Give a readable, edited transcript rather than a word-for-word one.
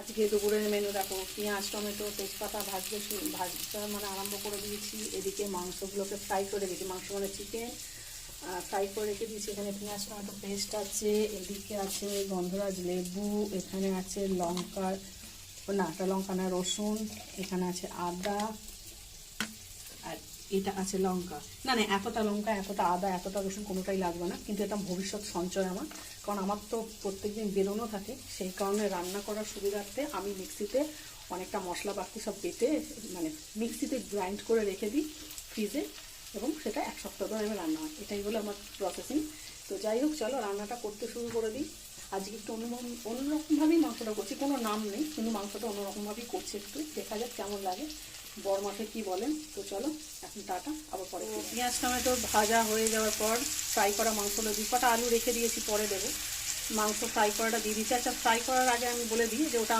আজকে দুপুরের মেনু দেখো, পেঁয়াজ টমেটো তেজপাতা ভাজতে মানে আরম্ভ করে দিয়েছি। এদিকে মাংসগুলোকে ফ্রাই করে দিয়েছি, মাংস মানে চিকেন ফ্রাই করে রেখে দিয়েছি। এখানে পেঁয়াজ টমেটো পেস্ট আছে, এদিকে আছে গন্ধরাজ লেবু, এখানে আছে লঙ্কা না রসুন, এখানে আছে আদা, আর এটা আছে লঙ্কা। না এতটা লঙ্কা এতটা আদা এতটা রসুন কোনোটাই লাগবে না, কিন্তু এটা ভবিষ্যৎ সঞ্চয় আমার, কারণ আমার তো প্রত্যেকদিন বেরোনো থাকে। সেই কারণে রান্না করার সুবিধার্থে আমি মিক্সিতে অনেকটা মশলাপাতি সব বেটে মানে মিক্সিতে গ্রাইন্ড করে রেখে দিই ফ্রিজে, এবং সেটা এক সপ্তাহ ধরে আমি রান্না হয়। এটাই হলো আমার প্রসেসিং। তো যাই হোক, চলো রান্নাটা করতে শুরু করে দিই। আজকে একটু অন্যরকমভাবেই মাংসটা করছি, কোনো নাম নেই, কিন্তু মাংসটা অন্যরকমভাবেই করছি। একটু দেখা যাক কেমন লাগে, বড় মাসে কী বলেন। তো চলো এখন টাটা, আবার পরে। পেঁয়াজ টমেটো ভাজা হয়ে যাওয়ার পর ফ্রাই করা মাংসগুলো 2 কটা আলু রেখে দিয়েছি, পরে দেবো। মাংস ফ্রাই করাটা দিয়ে দিচ্ছি। আচ্ছা, ফ্রাই করার আগে আমি বলে দিই যে ওটা